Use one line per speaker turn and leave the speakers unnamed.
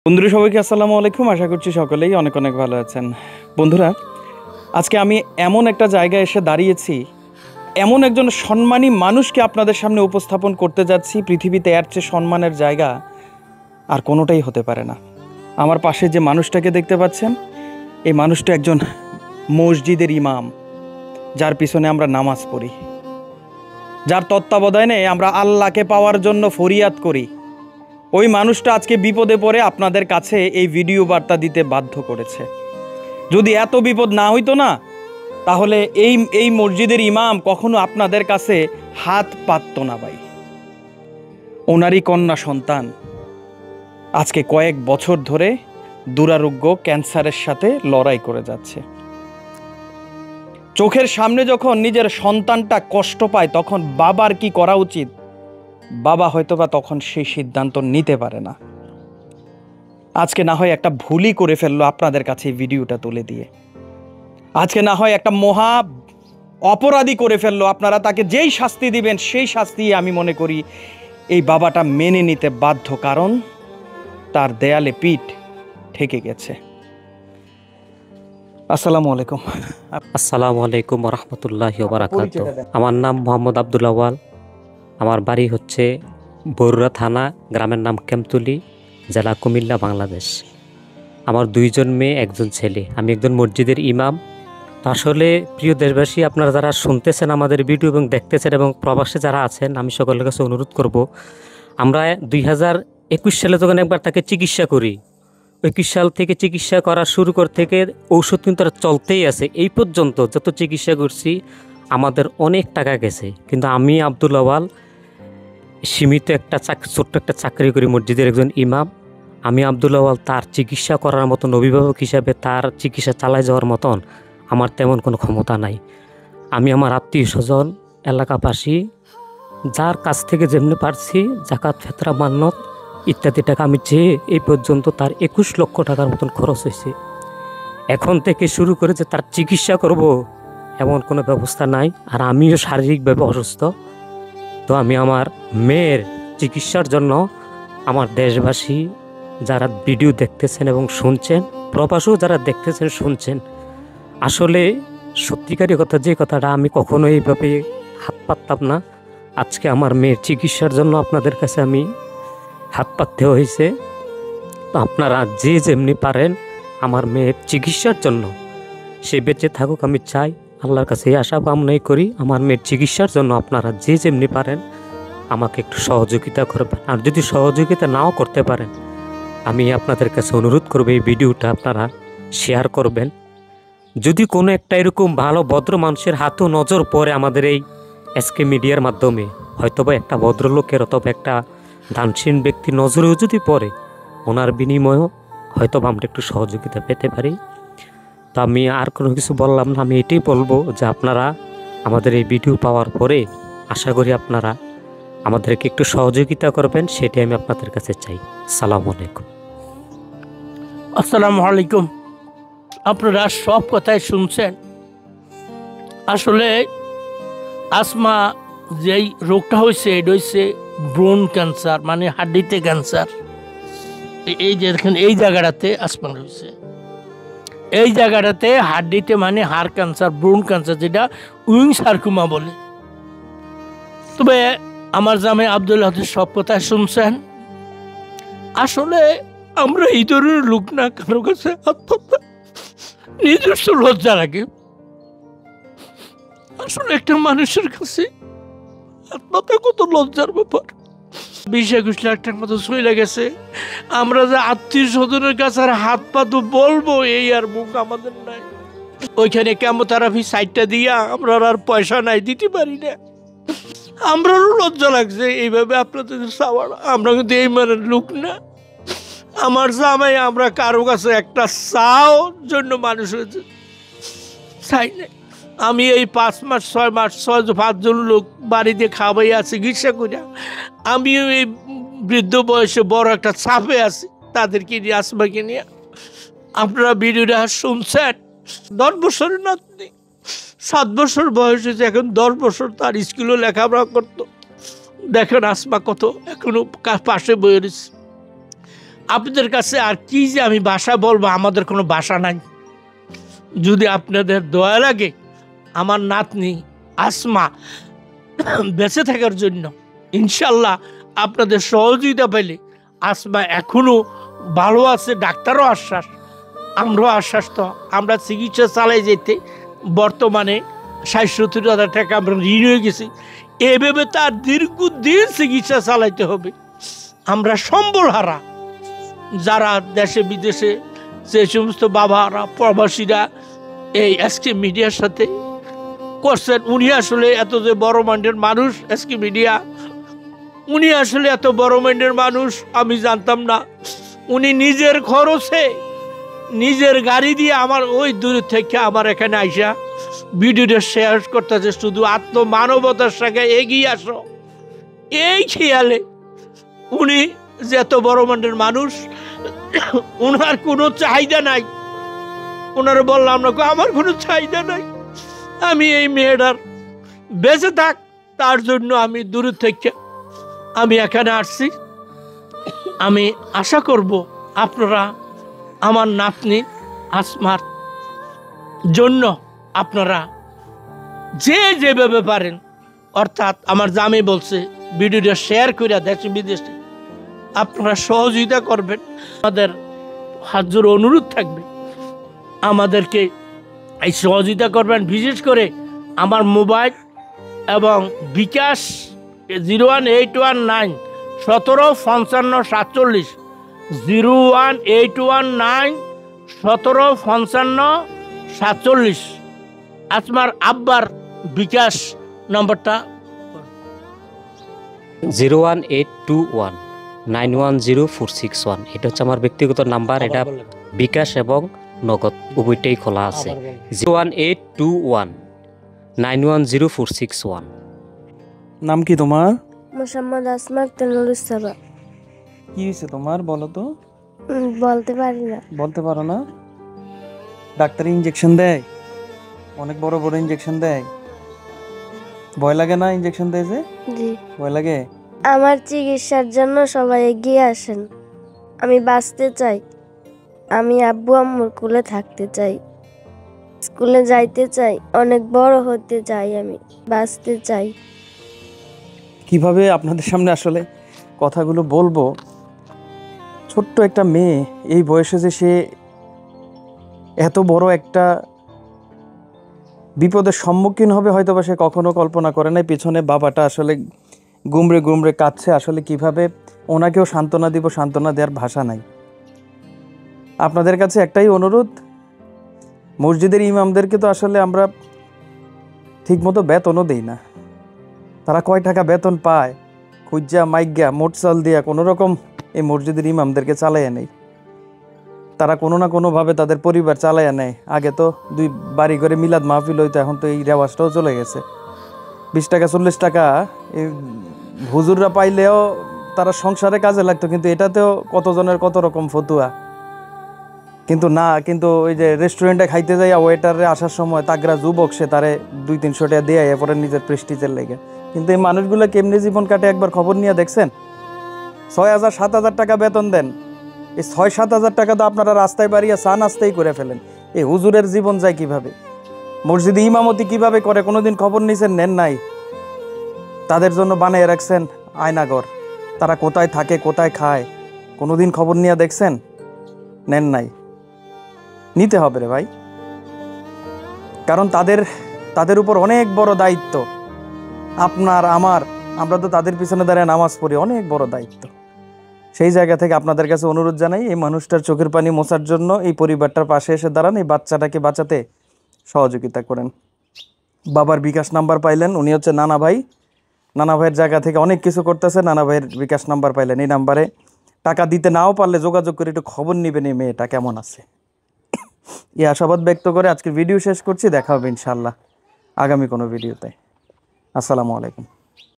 বন্ধুরা সবাইকে আসসালামু আলাইকুম। আশা করছি সকলেই অনেক অনেক ভালো আছেন। বন্ধুরা, আজকে আমি এমন একটা জায়গায় এসে দাঁড়িয়েছি, এমন একজন সম্মানী মানুষকে আপনাদের সামনে উপস্থাপন করতে যাচ্ছি। পৃথিবীতে এর চেয়ে সম্মানের জায়গা আর কোনোটাই হতে পারে না। আমার পাশে যে মানুষটাকে দেখতে পাচ্ছেন, এই মানুষটা একজন মসজিদের ইমাম, যার পিছনে আমরা নামাজ পড়ি, যার তত্ত্বাবধানে আমরা আল্লাহকে পাওয়ার জন্য ফরিয়াদ করি। ওই মানুষটা আজকে বিপদে পড়ে আপনাদের কাছে এই ভিডিও বার্তা দিতে বাধ্য করেছে। যদি এত বিপদ না হইতো না, তাহলে এই মসজিদের ইমাম কখনো আপনাদের কাছে হাত পাতত না ভাই। ওনারই কন্যা সন্তান আজকে কয়েক বছর ধরে দুরারোগ্য ক্যান্সারের সাথে লড়াই করে যাচ্ছে। চোখের সামনে যখন নিজের সন্তানটা কষ্ট পায়, তখন বাবার কি করা উচিত? বাবা হয়তোবা তখন সেই সিদ্ধান্ত নিতে পারে না। আজকে না হয় একটা ভুলই করে ফেললো আপনাদের কাছে এই ভিডিওটা তুলে দিয়ে। আজকে না হয় একটা মহা অপরাধী করে ফেললো। আপনারা তাকে যেই শাস্তি দিবেন সেই শাস্তি আমি মনে করি এই বাবাটা মেনে নিতে বাধ্য, কারণ তার দেয়ালে পিঠ ঠেকে গেছে। আসসালামু আলাইকুম।
আসসালামু আলাইকুম রহমতুল্লাহি ওয়া বারাকাতুহু। আমার নাম মোহাম্মদ আব্দুল আওয়াল। আমার বাড়ি হচ্ছে বরুড়া থানা, গ্রামের নাম কেমতুলি, জেলা কুমিল্লা, বাংলাদেশ। আমার দুইজন মেয়ে, একজন ছেলে। আমি একজন মসজিদের ইমাম। তো আসলে প্রিয় দেশবাসী, আপনারা যারা শুনতেছেন আমাদের ভিডিও এবং দেখতেছেন এবং প্রবাসে যারা আছেন, আমি সকলের কাছে অনুরোধ করব, আমরা 2021 সালে যখন একবার তাকে চিকিৎসা করি, 21 সাল থেকে চিকিৎসা করা শুরু কর থেকে ঔষধ কিন্তু তারা চলতেই আছে। এই পর্যন্ত যত চিকিৎসা করছি আমাদের অনেক টাকা গেছে, কিন্তু আমি আব্দুল আওয়াল সীমিত একটা ছোট্ট একটা চাকরি করি, মসজিদের একজন ইমাম। আমি আব্দুল আওয়াল তার চিকিৎসা করার মতন, অভিভাবক হিসাবে তার চিকিৎসা চালায় যাওয়ার মতন আমার তেমন কোনো ক্ষমতা নাই। আমি আমার আত্মীয় স্বজন, এলাকাবাসী, যার কাছ থেকে যেমনি পারছি জাকাত, ফেতরা, মান্নত ইত্যাদি টাকা আমি চেয়ে এই পর্যন্ত তার 21 লক্ষ টাকার মতন খরচ হয়েছে। এখন থেকে শুরু করে যে তার চিকিৎসা করব এমন কোনো ব্যবস্থা নাই। আর আমিও শারীরিকভাবে অসুস্থ। তো আমি আমার মেয়ের চিকিৎসার জন্য আমার দেশবাসী যারা ভিডিও দেখতেছেন এবং শুনছেন, প্রবাসেও যারা দেখতেছেন শুনছেন, আসলে সত্যিকারই কথা, যে কথাটা আমি কখনো এইভাবে হাত পাততাম না, আজকে আমার মেয়ের চিকিৎসার জন্য আপনাদের কাছে আমি হাত পাততে হয়েছে। তো আপনারা যে যেমনি পারেন আমার মেয়ের চিকিৎসার জন্য, সে বেঁচে থাকুক আমি চাই, আল্লাহর কাছে এই আশা কামনাই করি। আমার মেয়ের চিকিৎসার জন্য আপনারা যে যেমনি পারেন আমাকে একটু সহযোগিতা করবেন। আর যদি সহযোগিতা নাও করতে পারেন, আমি আপনাদের কাছে অনুরোধ করব এই ভিডিওটা আপনারা শেয়ার করবেন। যদি কোনো একটা এরকম ভালো ভদ্র মানুষের হাতেও নজর পড়ে আমাদের এই এসকে মিডিয়ার মাধ্যমে, হয়তোবা একটা ভদ্রলোকের অথবা একটা দানশীল ব্যক্তির নজরেও যদি পড়ে, ওনার বিনিময়েও হয়তো আমরা একটু সহযোগিতা পেতে পারি। তো আমি আর কোনো কিছু বললাম না, আমি এটাই বলবো যে আপনারা আমাদের এই ভিডিও পাওয়ার পরে আশা করি আপনারা আমাদেরকে একটু সহযোগিতা করবেন, সেটাই আমি আপনাদের কাছে চাই। আসসালামু আলাইকুম।
আসসালামু আলাইকুম। আপনারা সব কথাই শুনছেন। আসলে আসমা যেই রোগটা হয়েছে, এটা হচ্ছে ব্রোন ক্যান্সার, মানে হাড্ডিতে ক্যান্সার। এই যে দেখেন, এই জায়গাটাতে আসমান হয়েছে, এই জায়গাটাতে হাড্ডিতে, মানে হাড় ক্যান্সার, ব্রোন ক্যান্সার, যেটা উইং সার্কোমা বলে। তবে আমার জামাই আব্দুল হাফিজ সব কথা শুনছেন। আসলে আমরা এই ধরনের লোক না, কারো কাছে নিজস্ব লজ্জা লাগে। আসলে একটা মানুষের কাছে আত্মহত্যা কত লজ্জার ব্যাপার। 20-21 লাখ টাকার মতো চলে গেছে। আমরা যে আত্মীয় স্বজনের কাছে আর হাত পা তো বলবো, এই আর মুখ আমাদের নাই। ওইখানে কেমোথেরাপি সাইডটা দিয়া আমরা আর পয়সা নাই, দিতে পারি না। আমরাও লজ্জা লাগছে এইভাবে আপনাদের চাওয়ার। আমরা কিন্তু এই মানের লোক না। আমার জামাই আমরা কারো কাছে একটা চাও জন্য মানুষ হয়েছে চাই না। আমি এই 5 মাস 6 মাস 5 জন লোক বাড়িতে খাওয়াইয়া চিকিৎসা করিয়া আমিও এই বৃদ্ধ বয়সে বড় একটা চাপে আছি, তাদেরকে নিয়ে, আসমাকে নিয়ে। আপনারা ভিডিওটা শুনছেন। 10 বছরের নাতনি, 7 বছর বয়স হয়েছে, এখন 10 বছর তার স্কুলে লেখাপড়া করতো। দেখেন আসমা কত এখনো পাশে বয়ে রয়েছে। আপনাদের কাছে আর কি যে আমি ভাষা বলবো, আমাদের কোনো ভাষা নাই। যদি আপনাদের দয়া লাগে আমার নাতনি আসমা বেঁচে থাকার জন্য, ইনশাল্লাহ আপনাদের সহযোগিতা পেলে আসমা এখনো ভালো আছে, ডাক্তারও আশ্বাস, আমরাও আশ্বাস। তো আমরা চিকিৎসা চালাই যেতে বর্তমানে ৬০-৭০ হাজার টাকা আমরা ঋণ হয়ে গেছি। এভাবে তার দীর্ঘদিন চিকিৎসা চালাইতে হবে। আমরা সম্বল হারা, যারা দেশে বিদেশে যে সমস্ত বাবারা প্রবাসীরা এই এসকে মিডিয়ার সাথে করছেন, উনি আসলে এত যে বড় মাইন্ডের মানুষ, এসকে মিডিয়া উনি আসলে এত বড় মাইন্ডের মানুষ আমি জানতাম না। উনি নিজের খরচে নিজের গাড়ি দিয়ে আমার ওই দূর থেকে আমার এখানে আইসা ভিডিওটা শেয়ার করতেছে, শুধু আত্মমানবতার সঙ্গে এগিয়ে আসো এই খেয়ালে। উনি যে এত বড় মানের মানুষ, ওনার কোনো চাহিদা নাই। ওনারা বললাম না, আমার কোনো চাহিদা নাই, আমি এই মেয়েটার বেঁচে থাক তার জন্য আমি দূর থেকে আমি এখানে আসছি। আমি আশা করব আপনারা আমার নাতনি আসমার জন্য আপনারা যে যেভাবে পারেন, অর্থাৎ আমার জামাই বলছে ভিডিওটা শেয়ার করে দেশে বিদেশে আপনারা সহযোগিতা করবেন। আমাদের হাত জোড় অনুরোধ থাকবে আমাদেরকে এই সহযোগিতা করবেন। বিশেষ করে আমার মোবাইল এবং বিকাশ 01819 175547, 01819 175547 আসমার আব্বার বিকাশ নম্বরটা
01821910461। এটা হচ্ছে আমার ব্যক্তিগত নাম্বার। এটা বিকাশ এবং নগদ উভয়টাই খোলা আছে। 01821910461।
নাম কি তোমার?
মোহাম্মদ আসমা আক্তারুজ্জামান।
কি হয়েছে তোমার বলো তো?
বলতে পারি না।
বলতে পারো না? ডাক্তার ইঞ্জেকশন দেয়, অনেক বড় বড় ইঞ্জেকশন দেয়, ভয় লাগে না ইঞ্জেকশন দেয় যে?
জি।
ভয় লাগে?
আমার চিকিৎসার জন্য সবাই এগিয়ে আসেন। আমি বাঁচতে চাই, আমি আব্বু আম্মুর কোলে থাকতে চাই, স্কুলে যাইতে চাই, অনেক বড় হতে চাই, আমি বাঁচতে চাই।
কিভাবে আপনাদের সামনে আসলে কথাগুলো বলবো? ছোট্ট একটা মেয়ে এই বয়সে যে সে এত বড় একটা বিপদের সম্মুখীন হবে হয়তো বা সে কখনো কল্পনা করে নাই। পিছনে বাবাটা আসলে গুমড়ে গুমড়ে কাঁদছে। আসলে কিভাবে ওনাকেও সান্ত্বনা দিব, সান্ত্বনা দেওয়ার ভাষা নাই। আপনাদের কাছে একটাই অনুরোধ, মসজিদের ইমামদেরকে তো আসলে আমরা ঠিকমতো বেতনও দিই না। তারা কয় টাকা বেতন পায়, খুঁজা মাইগা মোটচাল দিয়া কোনো রকম এই মসজিদের ইমামদেরকে চালাইয়া নেই। তারা কোনো না কোনোভাবে তাদের পরিবার চালাইয়া নেয়। আগে তো 2 বাড়ি করে মিলাদ মাহফিল হইতো, এখন তো এই রেওয়াজটাও চলে গেছে। 20 টাকা 40 টাকা এই হুজুররা পাইলেও তারা সংসারে কাজে লাগতো, কিন্তু এটাতেও কতজনের কত রকম ফতুয়া। কিন্তু না, কিন্তু ওই যে রেস্টুরেন্টে খাইতে যাইয়া ওয়েটারে আসার সময় তাগরা যুবক সে তারে 200-300 টাকা দিয়ে এরপরে নিজের প্রেস্টিজের লেগে। কিন্তু এই মানুষগুলো কেমনি জীবন কাটে একবার খবর নিয়ে দেখছেন? 6,000-7,000 টাকা বেতন দেন, এই 6-7 হাজার টাকা তো আপনারা রাস্তায় বাড়িয়ে চা নাস্তাই করে ফেলেন। এই হুজুরের জীবন যায় কিভাবে, মসজিদে ইমামতি কিভাবে করে কোনোদিন খবর নিছেন? নেন নাই। তাদের জন্য বানিয়ে রাখছেন আয়নাঘর, তারা কোথায় থাকে কোথায় খায় কোনোদিন খবর নিয়ে দেখছেন? নেন নাই। নিতে হবে রে ভাই, কারণ তাদের উপর অনেক বড় দায়িত্ব। আপনার আমার, আমরা তো তাদের পিছনে দাঁড়িয়ে নামাজ পড়ি, অনেক বড় দায়িত্ব। সেই জায়গা থেকে আপনাদের কাছে অনুরোধ জানাই, এই মানুষটার চোখের পানি মোছার জন্য এই পরিবারটার পাশে এসে দাঁড়ান, এই বাচ্চাটাকে বাঁচাতে সহযোগিতা করেন। বাবার বিকাশ নাম্বার পাইলেন, উনি হচ্ছে নানা ভাই। নানা ভাইয়ের জায়গা থেকে অনেক কিছু করতেছে। নানা ভাইয়ের বিকাশ নাম্বার পাইলেন, এই নাম্বারে টাকা দিতে নাও পারলে যোগাযোগ করে একটু খবর নেবেন এই মেয়েটা কেমন আছে। এই আশাবাদ ব্যক্ত করে আজকের ভিডিও শেষ করছি। দেখা হবে ইনশাআল্লাহ আগামী কোনো ভিডিওতে। আসসালামু আলাইকুম।